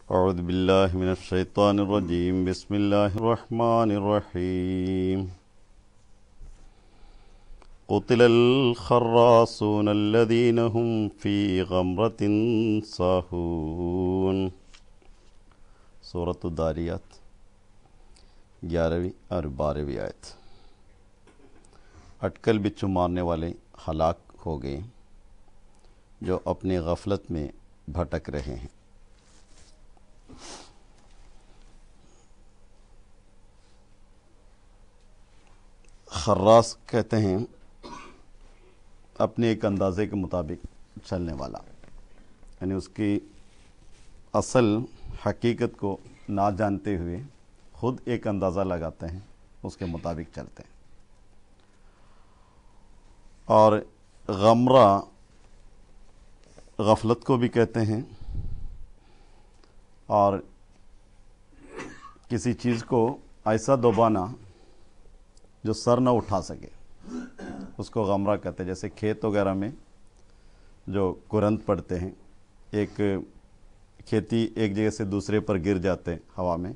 أعوذ بالله من الشيطان الرجيم بسم الله الرحمن الرحيم قتل الخراصون الذين هم في غمرة ساهون سورۃ الداریات 11ویں اور 12ویں آیت۔ اٹکل بچھو مارنے والے ہلاک ہو گئے جو اپنی غفلت میں بھٹک رہے ہیں۔ خراص کہتے ہیں اپنے ایک اندازے کے مطابق چلنے والا، یعنی اس کی اصل حقیقت کو نہ جانتے ہوئے خود ایک اندازہ لگاتے ہیں، اس کے مطابق چلتے ہیں۔ اور غمرہ غفلت کو بھی کہتے ہیں، اور کسی چیز کو ایسا دبانا جو سر نہ اٹھا سکے اس کو غمرہ کہتے ہیں۔ جیسے کھیت وغیرہ میں جو کرنت پڑتے ہیں، ایک کھیتی ایک جگہ سے دوسرے پر گر جاتے ہیں ہوا میں،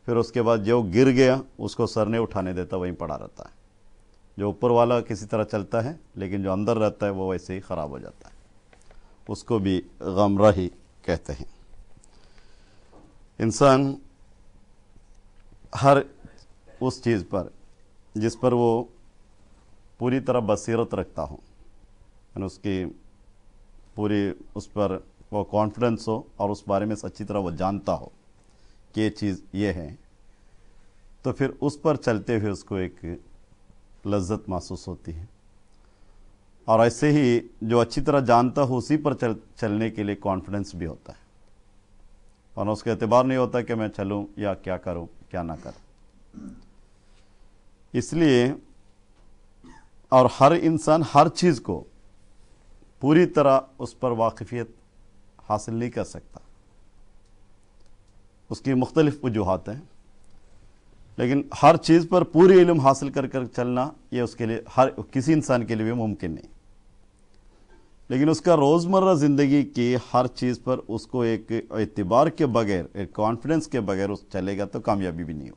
پھر اس کے بعد جو گر گیا اس کو سر نہیں اٹھانے دیتا، وہیں پڑا رہتا ہے۔ جو اوپر والا کسی طرح چلتا ہے لیکن جو اندر رہتا ہے وہ ویسے ہی خراب ہو جاتا ہے، اس کو بھی غمرہ ہی کہتے ہیں۔ انسان ہر اس چیز پر جس پر وہ پوری طرح بصیرت رکھتا ہو، یعنی اس کی پوری اس پر وہ کانفیڈنس ہو اور اس بارے میں اچھی طرح وہ جانتا ہو کہ یہ چیز یہ ہے، تو پھر اس پر چلتے ہوئے اس کو ایک لذت محسوس ہوتی ہے۔ اور ایسے ہی جو اچھی طرح جانتا ہو اسی پر چلنے کے لیے کانفیڈنس بھی ہوتا ہے، اور اس کا اعتبار نہیں ہوتا کہ میں چلوں یا کیا کروں کیا نہ کروں۔ اس لیے اور ہر انسان ہر چیز کو پوری طرح اس پر واقفیت حاصل نہیں کر سکتا، اس کی مختلف وجوہات ہیں، لیکن ہر چیز پر پوری علم حاصل کر چلنا یہ اس کے لیے کسی انسان کے لیے بھی ممکن نہیں۔ لیکن اس کا روزمرہ زندگی کی ہر چیز پر اس کو ایک اعتبار کے بغیر، ایک کانفیڈنس کے بغیر اس چلے گا تو کامیابی بھی نہیں ہو۔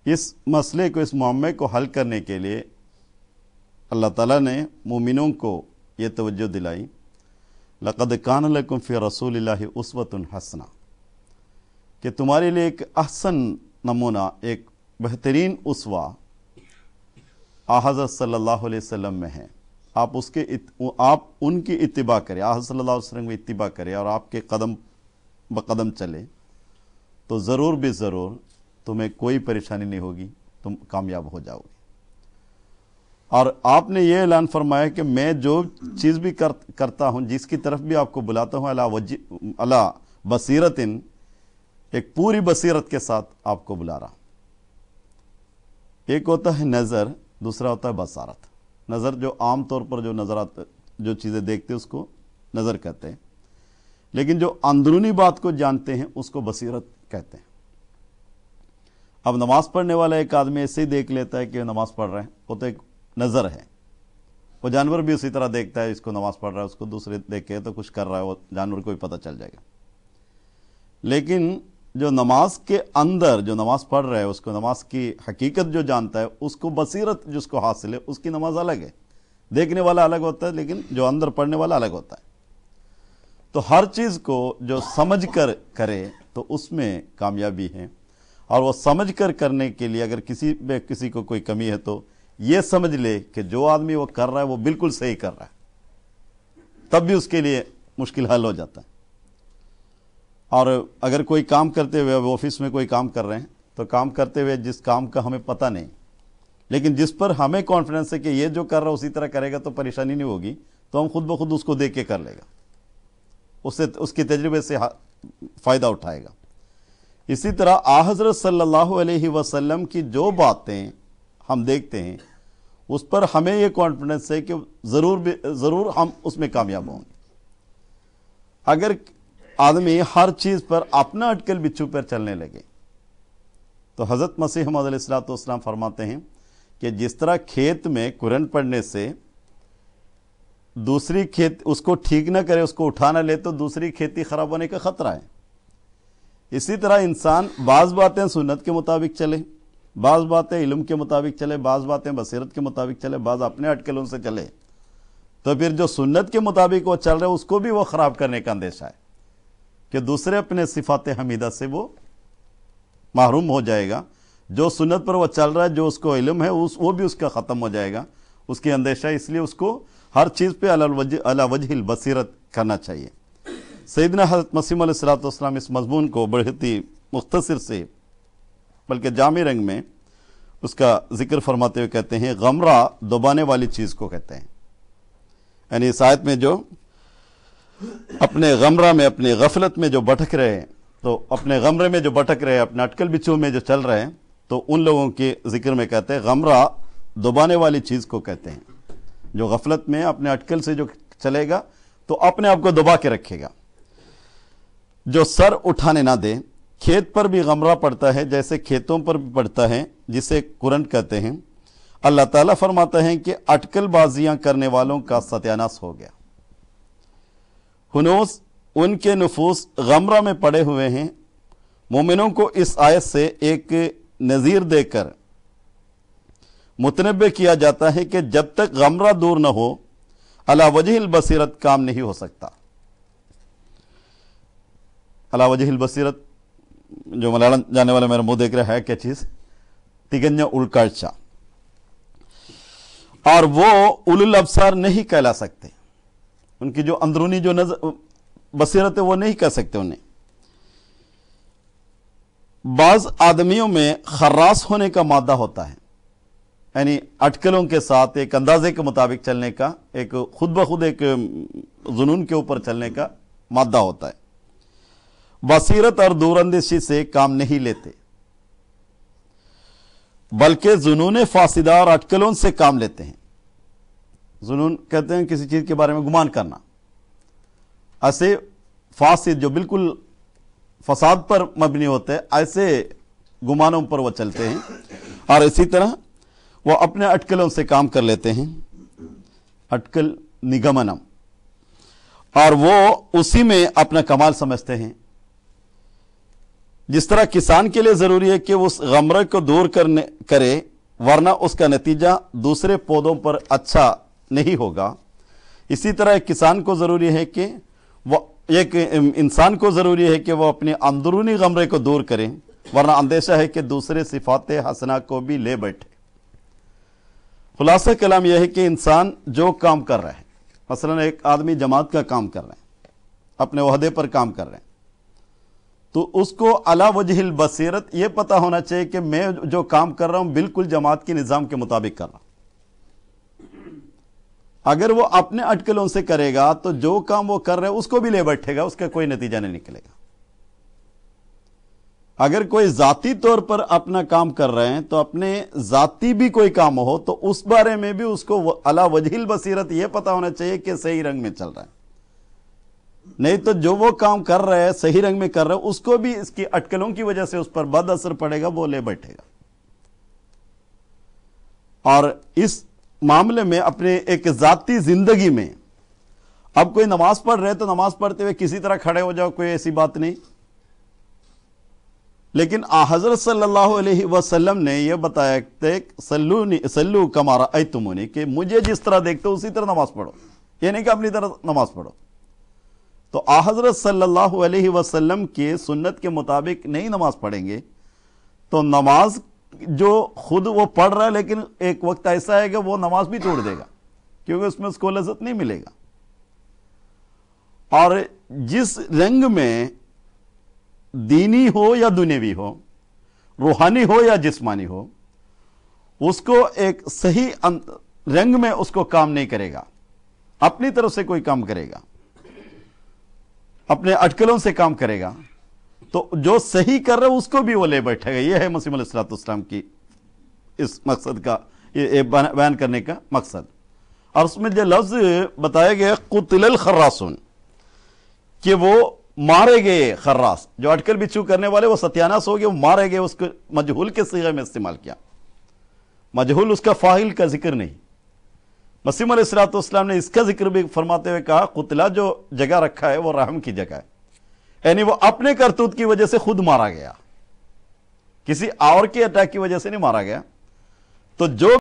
اس مسئلے کو، اس معمے کو حل کرنے کے لیے اللہ تعالیٰ نے مومنوں کو یہ توجہ دلائی، لَقَدْ كَانَ لَكُمْ فِي رَسُولِ اللَّهِ أُسْوَةٌ حَسَنَةٌ، کہ تمہارے لیے ایک احسن نمونہ، ایک بہترین اسوہ حضرت صلی اللہ علیہ وسلم میں ہے۔ آپ ان کی اتباع کریں، حضرت صلی اللہ علیہ وسلم کی اتباع کریں اور آپ کے قدم بقدم چلے تو ضرور بھی ضرور تمہیں کوئی پریشانی نہیں ہوگی، تم کامیاب ہو جاؤ گے۔ اور آپ نے یہ اعلان فرمایا کہ میں جو چیز بھی کرتا ہوں، جس کی طرف بھی آپ کو بلاتا ہوں، علی بصیرت، ایک پوری بصیرت کے ساتھ آپ کو بلا رہا۔ ایک ہوتا ہے نظر، دوسرا ہوتا ہے بصارت۔ نظر جو عام طور پر جو نظرات جو چیزیں دیکھتے اس کو نظر کہتے ہیں، لیکن جو اندرونی بات کو جانتے ہیں اس کو بصیرت کہتے ہیں۔ اب نماز پڑھنے والا ایک آدمی ایسے ہی دیکھ لیتا ہے کہ نماز پڑھ رہے ہیں، وہ تو ایک نظر ہے۔ وہ جانور بھی اسی طرح دیکھتا ہے، اس کو نماز پڑھ رہا ہے، اس کو دوسرے دیکھے تو کچھ کر رہا ہے، وہ جانور کو بھی پتہ چل جائے گا۔ لیکن جو نماز کے اندر جو نماز پڑھ رہا ہے، اس کو نماز کی حقیقت جو جانتا ہے، اس کو بصیرت جس کو حاصل ہے، اس کی نماز الگ ہے۔ دیکھنے والا الگ ہوتا ہے لیکن جو اندر پڑھنے والا الگ ہوتا ہے۔ تو ہر چیز کو جو سمجھ کر کرے تو اس میں کامیابی ہے، اور وہ سمجھ کر کرنے کے لیے اگر کسی کو کوئی کمی ہے تو یہ سمجھ لے کہ جو آدمی وہ کر رہا ہے وہ بالکل صحیح کر رہا ہے، تب بھی اس کے لیے مشکل حل ہو جاتا ہے۔ اور اگر کوئی کام کرتے ہوئے آفس میں کوئی کام کر رہے ہیں تو کام کرتے ہوئے جس کام کا ہمیں پتہ نہیں، لیکن جس پر ہمیں کانفیڈنس ہے کہ یہ جو کر رہا ہے اسی طرح کرے گا تو پریشانی نہیں ہوگی، تو ہم خود بخود اس کو دیکھ کے کر لے گا، اس کے تجربے سے فائدہ اٹھائے گا۔ اسی طرح حضرت صلی اللہ علیہ وسلم کی جو باتیں ہم دیکھتے ہیں اس پر ہمیں یہ کانفیڈنس ہے کہ ضرور ہم اس میں کامیاب ہوں گے۔ اگر آدمی ہر چیز پر اپنا اٹکل بچھو پر چلنے لگے تو حضرت مسیح موعود علیہ الصلوۃ والسلام فرماتے ہیں کہ جس طرح کھیت میں کرنٹ پڑنے سے दूसरी खेती उसको ठीक ना करे, उसको उठा ना ले, तो दूसरी खेती खराब होने का खतरा है। इसी तरह इंसान बाज़ बातें सुन्नत के मुताबिक चले, बाज़ बातें इल्म के मुताबिक चले, बाज़ बातें बसीरत के मुताबिक चले, बाज़ अपने अटकलों से चले, तो फिर जो सुन्नत के मुताबिक वो चल रहे हैं उसको भी वो ख़राब करने का अंदेशा है कि दूसरे अपने सिफात हमीदा से वो महरूम हो जाएगा। जो सुन्नत पर वो चल रहा है, जो उसको इल्म है, वो भी उसका ख़त्म हो जाएगा, उसकी अंदेशा। इसलिए उसको हर चीज़ पे अला वजहिल बसीरत करना चाहिए। सैयदना हज़रत मसीह मौऊद अलैहिस्सलातु वस्सलाम इस मज़मून को बहुत ही मुख्तसर से बल्कि जामी रंग में उसका जिक्र फरमाते हुए कहते हैं, गमरा दबाने वाली चीज़ को कहते हैं। यानी इस आयत में जो अपने गमरा में, अपनी गफलत में जो भटक रहे हैं, तो अपने गमरे में जो भटक रहे हैं, अपने अटकल बिच्छू में जो चल रहे हैं, तो उन लोगों के जिक्र में कहते हैं गमरा दबाने वाली चीज़ को कहते हैं। जो गफलत में अपने अटकल से जो चलेगा तो अपने आप को दबा के रखेगा, जो सर उठाने ना दे। खेत पर भी गमरा पड़ता है जैसे खेतों पर भी पड़ता है, जिसे कुरंट कहते हैं। अल्लाह ताला फरमाता है कि अटकल बाजियां करने वालों का सत्यानाश हो गया। हुनूस उनके नुफूस गमरा में पड़े हुए हैं। मोमिनों को इस आयत से एक नज़ीर देकर मुतनब्बे किया जाता है कि जब तक गमरा दूर न हो अला वजहिल बसीरत काम नहीं हो सकता। अला वजहिल बसीरत, जो मलयालम जाने वाला मेरा मुंह देख रहा है, क्या चीज? तिगन्या उल्काഴ്ച। और वो उलुल अब्सार नहीं कहला सकते। उनकी जो अंदरूनी जो नजर बसीरत है वो नहीं कह सकते उन्हें। बाज आदमियों में खर्रास होने का मादा होता है, यानी अटकलों के साथ एक अंदाजे के मुताबिक चलने का, एक खुद ब खुद एक जुनून के ऊपर चलने का मादा होता है। बसीरत और दूरअंदेशी से काम नहीं लेते, बल्कि जुनून फासिदा और अटकलों से काम लेते हैं। जुनून कहते हैं किसी चीज के बारे में गुमान करना। ऐसे फासिद जो बिल्कुल फसाद पर मबनी होते हैं, ऐसे गुमानों पर वो चलते हैं। और इसी तरह वो अपने अटकलों से काम कर लेते हैं, अटकल निगमनम, और वो उसी में अपना कमाल समझते हैं। जिस तरह किसान के लिए जरूरी है कि उस गमरे को दूर करे, वरना उसका नतीजा दूसरे पौधों पर अच्छा नहीं होगा, इसी तरह एक किसान को जरूरी है कि वो, एक इंसान को जरूरी है कि वो अपने अंदरूनी गमरे को दूर करे, वरना अंदेशा है कि दूसरे सिफात हसना को भी ले बैठे। खुलासा कलाम यह है कि इंसान जो काम कर रहा है, मसलन एक आदमी जमात का काम कर रहे हैं, अपने ओहदे पर काम कर रहे हैं, तो उसको अला वजहिल बसीरत ये पता होना चाहिए कि मैं जो काम कर रहा हूं बिल्कुल जमात के निज़ाम के मुताबिक कर रहा हूं। अगर वो अपने अटकलों से करेगा तो जो काम वो कर रहे हैं उसको भी ले बैठेगा, उसका कोई नतीजा नहीं निकलेगा। अगर कोई जाती तौर पर अपना काम कर रहे हैं, तो अपने जाती भी कोई काम हो तो उस बारे में भी उसको अला वजहिल बसीरत यह पता होना चाहिए कि सही रंग में चल रहा है। नहीं तो जो वो काम कर रहे हैं सही रंग में कर रहे हैं, उसको भी इसकी अटकलों की वजह से उस पर बद असर पड़ेगा, वो ले बैठेगा। और इस मामले में अपने एक जाती जिंदगी में, अब कोई नमाज पढ़ रहे तो नमाज पढ़ते हुए किसी तरह खड़े हो जाओ, कोई ऐसी बात नहीं। लेकिन हजरत सल्लल्लाहु अलैहि वसल्लम ने यह बताया सल्लू कमा रअयतुमूनी, कि मुझे जिस तरह देखते हो उसी तरह नमाज पढ़ो, ये नहीं कि अपनी तरह नमाज पढ़ो। तो हजरत सल्लल्लाहु अलैहि वसल्लम के सुन्नत के मुताबिक नहीं नमाज पढ़ेंगे तो नमाज जो खुद वो पढ़ रहा है, लेकिन एक वक्त ऐसा है कि वो नमाज भी छोड़ देगा, क्योंकि उसमें उसको लज़्ज़त नहीं मिलेगा। और जिस रंग में दीनी हो या दुनियावी हो, रूहानी हो या जिस्मानी हो, उसको एक सही रंग में उसको काम नहीं करेगा, अपनी तरफ से कोई काम करेगा, अपने अटकलों से काम करेगा, तो जो सही कर रहे उसको भी वो ले बैठेगा। यह है मसीह मौऊद अलैहिस्सलाम की इस मकसद का, ये बयान करने का मकसद। और उसमें जो लफ्ज बताया गया कुतिलल खर्रासून, कि वो मारे गए खर्रास, जो अटकल बिच्छू करने वाले वो सत्यानाश हो गए, वो मारे गए, उसको मजहूल के सीगे में इस्तेमाल किया। मजहूल उसका फाइल का जिक्र नहीं, मसीह अलैहिस्सलाम ने इसका जिक्र भी फरमाते हुए कहा, कुतला जो जगह रखा है वो रहम की जगह है, यानी वो अपने करतूत की वजह से खुद मारा गया, किसी और के अटैक की वजह से नहीं मारा गया। तो जो